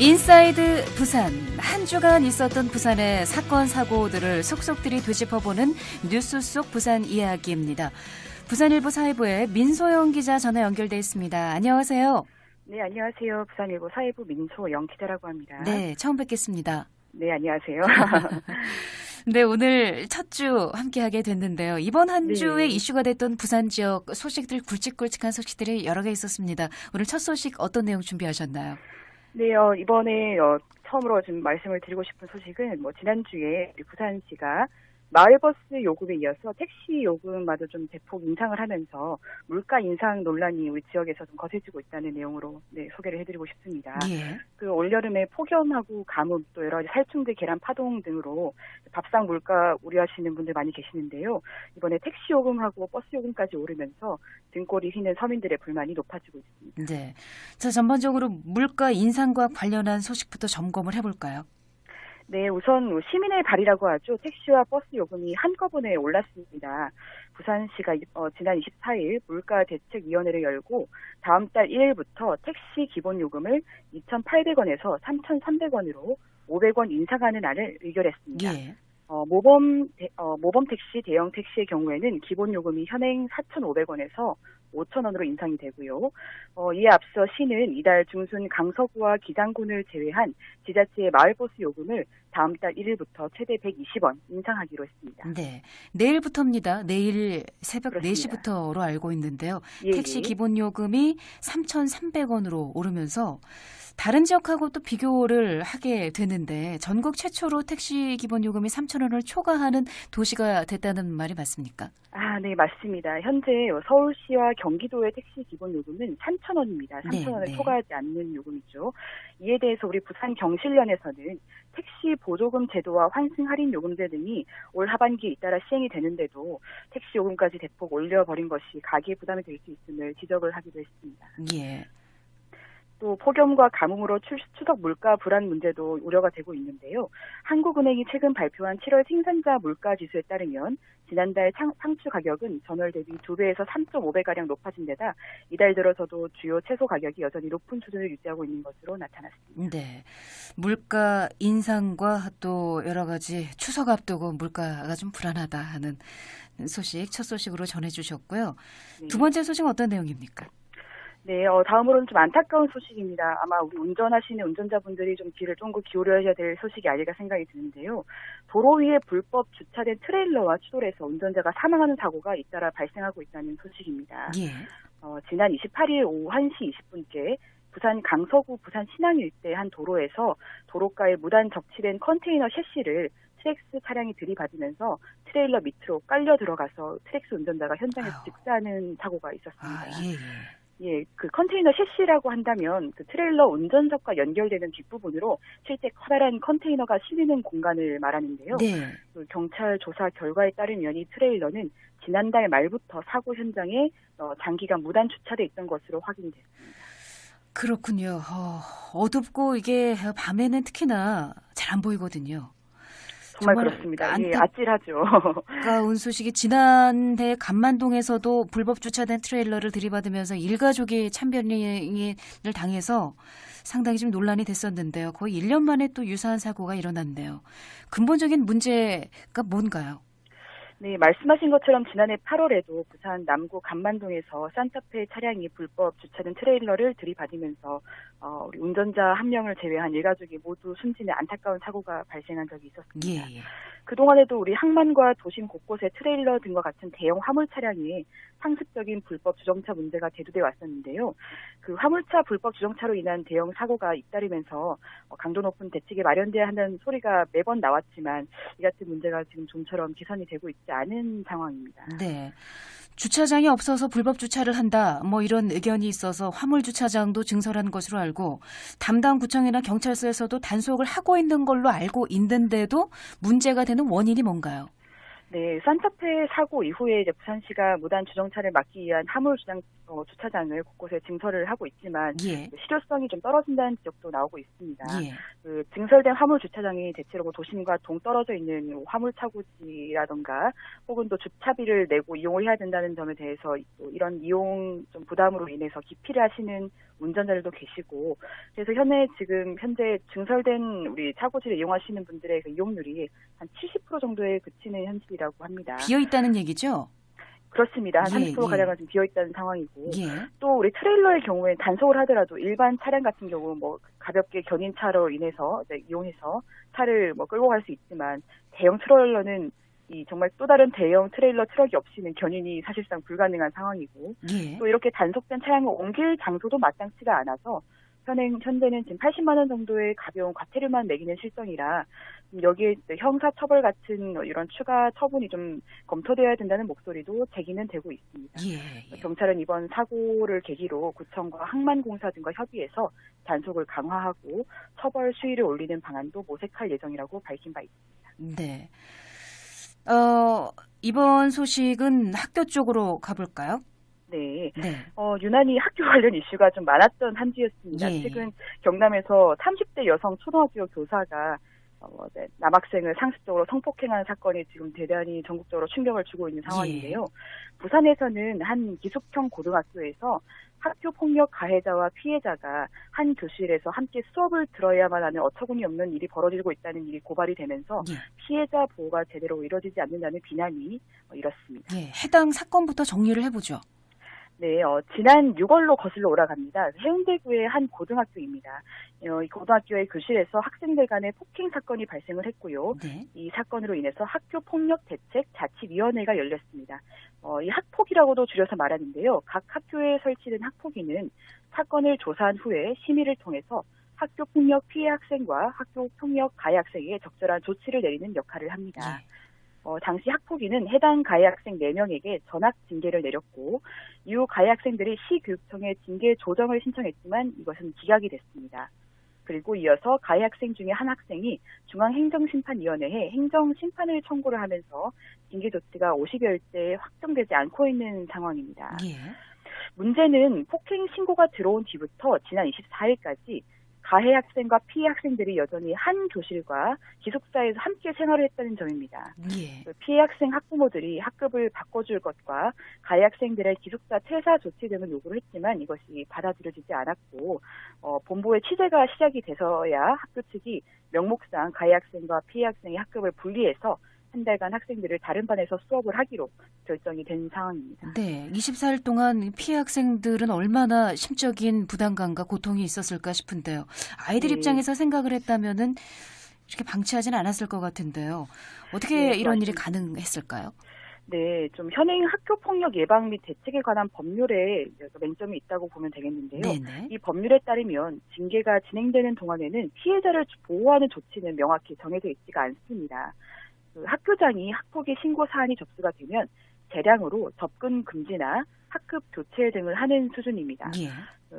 인사이드 부산, 한 주간 있었던 부산의 사건 사고들을 속속들이 되짚어보는 뉴스 속 부산 이야기입니다. 부산일보 사회부의 민소영 기자 전화 연결돼 있습니다. 안녕하세요. 네, 안녕하세요. 부산일보 사회부 민소영 기자라고 합니다. 네, 처음 뵙겠습니다. 네, 안녕하세요. 네, 오늘 첫 주 함께하게 됐는데요. 이번 한 주에 네. 이슈가 됐던 부산 지역 소식들, 굵직굵직한 소식들이 여러 개 있었습니다. 오늘 첫 소식 어떤 내용 준비하셨나요? 네, 이번에 처음으로 좀 말씀을 드리고 싶은 소식은 지난주에 우리 부산시가 마을버스 요금에 이어서 택시 요금마저 좀 대폭 인상을 하면서 물가 인상 논란이 우리 지역에서 좀 거세지고 있다는 내용으로 소개를 해드리고 싶습니다. 예. 그 올여름에 폭염하고 가뭄 또 여러 가지 살충제 계란 파동 등으로 밥상 물가 우려하시는 분들 많이 계시는데요. 이번에 택시 요금하고 버스 요금까지 오르면서 등골이 휘는 서민들의 불만이 높아지고 있습니다. 네. 자, 전반적으로 물가 인상과 관련한 소식부터 점검을 해볼까요? 네, 우선 시민의 발이라고 하죠. 택시와 버스 요금이 한꺼번에 올랐습니다. 부산시가 지난 24일 물가대책위원회를 열고 다음 달 1일부터 택시 기본 요금을 2,800원에서 3,300원으로 500원 인상하는 안을 의결했습니다. 예. 모범 택시, 대형 택시의 경우에는 기본 요금이 현행 4,500원에서 5,000원으로 인상이 되고요. 이에 앞서 시는 이달 중순 강서구와 기장군을 제외한 지자체의 마을버스 요금을 다음 달 1일부터 최대 120원 인상하기로 했습니다. 네, 내일부터입니다. 내일 새벽 그렇습니다. 4시부터로 알고 있는데요. 예, 택시 예. 기본 요금이 3,300원으로 오르면서 다른 지역하고 또 비교를 하게 되는데 전국 최초로 택시 기본 요금이 3,000원을 초과하는 도시가 됐다는 말이 맞습니까? 아, 네, 맞습니다. 현재 서울시와 경기도의 택시 기본 요금은 3,000원입니다. 3,000원을 네. 초과하지 않는 요금이죠. 이에 대해서 우리 부산 경실련에서는 택시 보조금 제도와 환승 할인 요금제 등이 올 하반기에 잇따라 시행이 되는데도 택시 요금까지 대폭 올려버린 것이 가계 부담이 될 수 있음을 지적을 하기도 했습니다. 예. 또 폭염과 가뭄으로 추석 물가 불안 문제도 우려가 되고 있는데요. 한국은행이 최근 발표한 7월 생산자 물가 지수에 따르면 지난달 상추 가격은 전월 대비 2배에서 3.5배가량 높아진 데다 이달 들어서도 주요 채소 가격이 여전히 높은 수준을 유지하고 있는 것으로 나타났습니다. 네. 물가 인상과 또 여러 가지 추석 앞두고 물가가 좀 불안하다 하는 소식, 첫 소식으로 전해주셨고요. 네. 두 번째 소식은 어떤 내용입니까? 네, 다음으로는 좀 안타까운 소식입니다. 아마 우리 운전하시는 운전자분들이 좀 귀를 쫑긋 기울여야 될 소식이 아닐까 생각이 드는데요. 도로 위에 불법 주차된 트레일러와 추돌해서 운전자가 사망하는 사고가 잇따라 발생하고 있다는 소식입니다. 예. 지난 28일 오후 1시 20분께 부산 강서구 부산 신항 일대 한 도로에서 도로가에 무단 적치된 컨테이너 셰시를 트랙스 차량이 들이받으면서 트레일러 밑으로 깔려 들어가서 트랙스 운전자가 현장에서 즉사하는 사고가 있었습니다. 아, 예. 예, 그 컨테이너 셰시라고 한다면 그 트레일러 운전석과 연결되는 뒷부분으로 실제 커다란 컨테이너가 실리는 공간을 말하는데요. 네. 그 경찰 조사 결과에 따르면 이 트레일러는 지난달 말부터 사고 현장에 장기간 무단 주차돼 있던 것으로 확인됐습니다. 그렇군요. 어둡고 이게 밤에는 특히나 잘 안 보이거든요. 정말 그렇습니다. 예, 아찔하죠. 안타까운 소식이 지난해 간만동에서도 불법 주차된 트레일러를 들이받으면서 일가족이 참변을 당해서 상당히 좀 논란이 됐었는데요. 거의 1년 만에 또 유사한 사고가 일어났네요. 근본적인 문제가 뭔가요? 네, 말씀하신 것처럼 지난해 8월에도 부산 남구 간만동에서 산타페 차량이 불법 주차된 트레일러를 들이받으면서 우리 운전자 한 명을 제외한 일가족이 모두 숨지는 안타까운 사고가 발생한 적이 있었습니다. 예. 그동안에도 우리 항만과 도심 곳곳에 트레일러 등과 같은 대형 화물 차량이 상습적인 불법 주정차 문제가 대두돼 왔었는데요. 그 화물차 불법 주정차로 인한 대형 사고가 잇따르면서 강도 높은 대책이 마련돼야 한다는 소리가 매번 나왔지만 이 같은 문제가 지금 좀처럼 개선이 되고 있지 않은 상황입니다. 네. 주차장이 없어서 불법 주차를 한다. 이런 의견이 있어서 화물 주차장도 증설한 것으로 알고 담당 구청이나 경찰서에서도 단속을 하고 있는 걸로 알고 있는데도 문제가 되는 원인이 뭔가요? 네, 산타페 사고 이후에 이제 부산시가 무단 주정차를 막기 위한 화물 주차장을 곳곳에 증설을 하고 있지만 예. 실효성이 좀 떨어진다는 지적도 나오고 있습니다. 예. 그 증설된 화물 주차장이 대체로 도심과 동떨어져 있는 화물 차고지라던가 혹은 또 주차비를 내고 이용을 해야 된다는 점에 대해서 또 이런 이용 좀 부담으로 인해서 기피를 하시는 운전자들도 계시고 그래서 현재 증설된 우리 차고지를 이용하시는 분들의 그 이용률이 한 70% 정도에 그치는 현실이라고 합니다. 비어 있다는 얘기죠? 그렇습니다. 한 예, 30% 가량은 좀 비어 있다는 상황이고 예. 또 우리 트레일러의 경우에 단속을 하더라도 일반 차량 같은 경우 뭐 가볍게 견인차로 인해서 이용해서 차를 뭐 끌고 갈 수 있지만 대형 트레일러는 이 정말 또 다른 대형 트레일러 트럭이 없이는 견인이 사실상 불가능한 상황이고 예. 또 이렇게 단속된 차량을 옮길 장소도 마땅치가 않아서 현재는 지금 80만 원 정도의 가벼운 과태료만 매기는 실정이라 여기에 형사처벌 같은 이런 추가 처분이 좀 검토되어야 된다는 목소리도 제기는 되고 있습니다. 예. 경찰은 이번 사고를 계기로 구청과 항만공사 등과 협의해서 단속을 강화하고 처벌 수위를 올리는 방안도 모색할 예정이라고 밝힌 바 있습니다. 네. 이번 소식은 학교 쪽으로 가볼까요? 네. 네. 유난히 학교 관련 이슈가 좀 많았던 한 주였습니다. 예. 최근 경남에서 30대 여성 초등학교 교사가 남학생을 상습적으로 성폭행한 사건이 지금 대단히 전국적으로 충격을 주고 있는 상황인데요. 부산에서는 한 기숙형 고등학교에서 학교 폭력 가해자와 피해자가 한 교실에서 함께 수업을 들어야만 하는 어처구니 없는 일이 벌어지고 있다는 일이 고발이 되면서 예. 피해자 보호가 제대로 이루어지지 않는다는 비난이 일었습니다. 예. 해당 사건부터 정리를 해보죠. 네, 지난 6월로 거슬러 올라갑니다. 해운대구의 한 고등학교입니다. 이 고등학교의 교실에서 학생들 간의 폭행 사건이 발생을 했고요. 네. 이 사건으로 인해서 학교폭력대책자치위원회가 열렸습니다. 이 학폭이라고도 줄여서 말하는데요. 각 학교에 설치된 학폭위는 사건을 조사한 후에 심의를 통해서 학교폭력 피해 학생과 학교폭력 가해 학생에게 적절한 조치를 내리는 역할을 합니다. 예. 당시 학폭위는 해당 가해 학생 4명에게 전학 징계를 내렸고 이후 가해 학생들이 시교육청에 징계 조정을 신청했지만 이것은 기각이 됐습니다. 그리고 이어서 가해 학생 중에 한 학생이 중앙행정심판위원회에 행정심판을 청구를 하면서 징계 조치가 50여일째 확정되지 않고 있는 상황입니다. 예. 문제는 폭행 신고가 들어온 뒤부터 지난 24일까지 가해 학생과 피해 학생들이 여전히 한 교실과 기숙사에서 함께 생활을 했다는 점입니다. 예. 피해 학생 학부모들이 학급을 바꿔줄 것과 가해 학생들의 기숙사 퇴사 조치 등을 요구를 했지만 이것이 받아들여지지 않았고 본부의 취재가 시작이 돼서야 학교 측이 명목상 가해 학생과 피해 학생의 학급을 분리해서 한 달간 학생들을 다른 반에서 수업을 하기로 결정이 된 상황입니다. 네, 24일 동안 피해 학생들은 얼마나 심적인 부담감과 고통이 있었을까 싶은데요. 아이들 네. 입장에서 생각을 했다면은 이렇게 방치하지는 않았을 것 같은데요. 어떻게 네, 이런 일이 맞습니다. 가능했을까요? 네, 좀 현행 학교폭력 예방 및 대책에 관한 법률에 맹점이 있다고 보면 되겠는데요. 네네. 이 법률에 따르면 징계가 진행되는 동안에는 피해자를 보호하는 조치는 명확히 정해져 있지가 않습니다. 학교장이 학폭의 신고 사안이 접수가 되면 대량으로 접근 금지나 학급 교체 등을 하는 수준입니다. 예.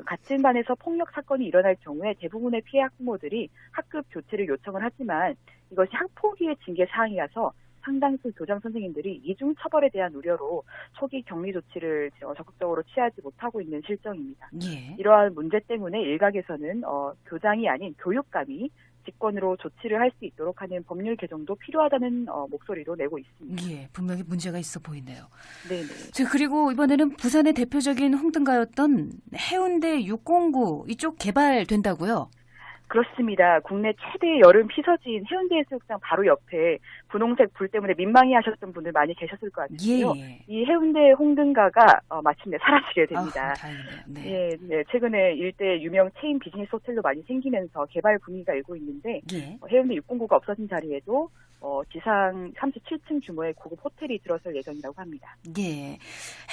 같은 반에서 폭력 사건이 일어날 경우에 대부분의 피해 학부모들이 학급 교체를 요청을 하지만 이것이 학폭위의 징계 사항이라서 상당수 교장 선생님들이 이중 처벌에 대한 우려로 초기 격리 조치를 적극적으로 취하지 못하고 있는 실정입니다. 예. 이러한 문제 때문에 일각에서는 교장이 아닌 교육감이 직권으로 조치를 할 수 있도록 하는 법률 개정도 필요하다는 목소리도 내고 있습니다. 예, 분명히 문제가 있어 보이네요. 네네. 그리고 이번에는 부산의 대표적인 홍등가였던 해운대 609 이쪽 개발된다고요? 그렇습니다. 국내 최대의 여름 피서지인 해운대 해수욕장 바로 옆에 분홍색 불 때문에 민망해하셨던 분들 많이 계셨을 것 같은데요. 예. 이 해운대 홍등가가 마침내 사라지게 됩니다. 아, 다행이네요. 네. 네, 최근에 일대 유명 체인 비즈니스 호텔로 많이 생기면서 개발 분위기가 일고 있는데 예. 해운대 609가 없어진 자리에도 지상 37층 규모의 고급 호텔이 들어설 예정이라고 합니다. 예.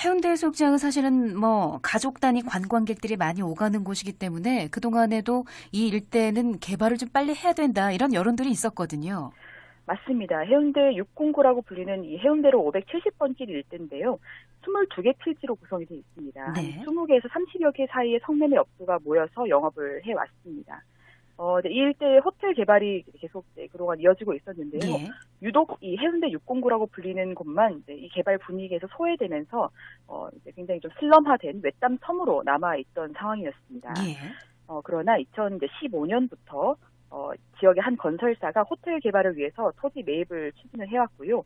해운대 해수욕장은 사실은 가족 단위 관광객들이 많이 오가는 곳이기 때문에 그동안에도 이 일대는 개발을 좀 빨리 해야 된다 이런 여론들이 있었거든요. 맞습니다. 해운대 609라고 불리는 이 해운대로 570번 길 일대인데요. 22개 필지로 구성이 되어 있습니다. 네. 한 20개에서 30여 개 사이의 성매매 업소가 모여서 영업을 해왔습니다. 이 일대의 호텔 개발이 계속 그동안 이어지고 있었는데요. 예. 유독 이 해운대 609라고 불리는 곳만 이 개발 분위기에서 소외되면서 굉장히 좀 슬럼화된 외딴 섬으로 남아있던 상황이었습니다. 예. 그러나 2015년부터 지역의 한 건설사가 호텔 개발을 위해서 토지 매입을 추진을 해왔고요.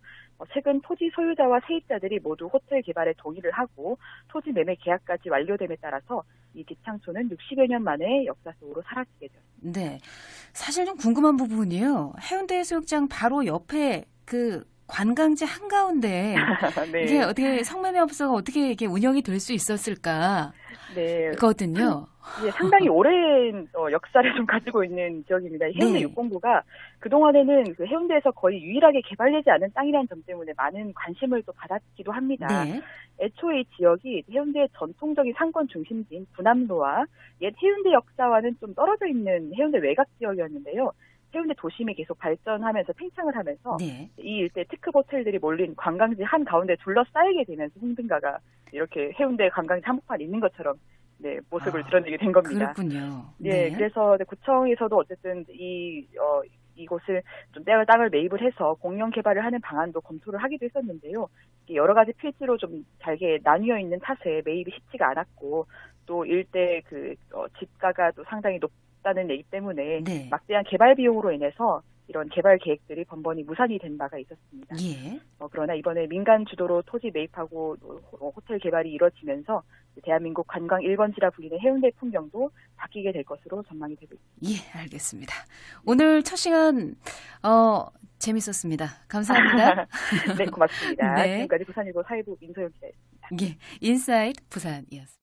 최근 토지 소유자와 세입자들이 모두 호텔 개발에 동의를 하고 토지 매매 계약까지 완료됨에 따라서 이 기창소는 60여 년 만에 역사 속으로 사라지게 되었습니다. 네. 사실 좀 궁금한 부분이요. 해운대 해수욕장 바로 옆에 그 관광지 한가운데 네. 이게 어떻게 성매매업소가 어떻게 이게 운영이 될 수 있었을까? 네. 거든요. 예, 상당히 오랜 역사를 좀 가지고 있는 지역입니다. 해운대 네. 육공부가 그동안에는 그 해운대에서 거의 유일하게 개발되지 않은 땅이라는 점 때문에 많은 관심을 또 받았기도 합니다. 네. 애초에 이 지역이 해운대의 전통적인 상권 중심지인 분암로와 옛 해운대 역사와는 좀 떨어져 있는 해운대 외곽 지역이었는데요. 해운대 도심이 계속 발전하면서 팽창을 하면서 네. 이 일대 특급 호텔들이 몰린 관광지 한가운데 둘러싸이게 되면서 홍등가가 이렇게 해운대 관광지 한복판에 있는 것처럼 네, 모습을 드러내게 된 겁니다. 그렇군요. 예, 네. 그래서 구청에서도 어쨌든 이곳을 좀 땅을 매입을 해서 공영 개발을 하는 방안도 검토를 하기도 했었는데요. 여러 가지 필지로 좀 잘게 나뉘어 있는 탓에 매입이 쉽지가 않았고 또 일대 집가가 또 상당히 높다는 얘기 때문에 네. 막대한 개발 비용으로 인해서 이런 개발 계획들이 번번이 무산이 된 바가 있었습니다. 예. 그러나 이번에 민간 주도로 토지 매입하고 호텔 개발이 이뤄지면서 대한민국 관광 1번지라 불리는 해운대 풍경도 바뀌게 될 것으로 전망이 되고 있습니다. 예, 알겠습니다. 오늘 첫 시간 재밌었습니다. 감사합니다. 네, 고맙습니다. 네. 지금까지 부산일보 사회부 민소영 기자였습니다. 예, 인사이트 부산이었습니다.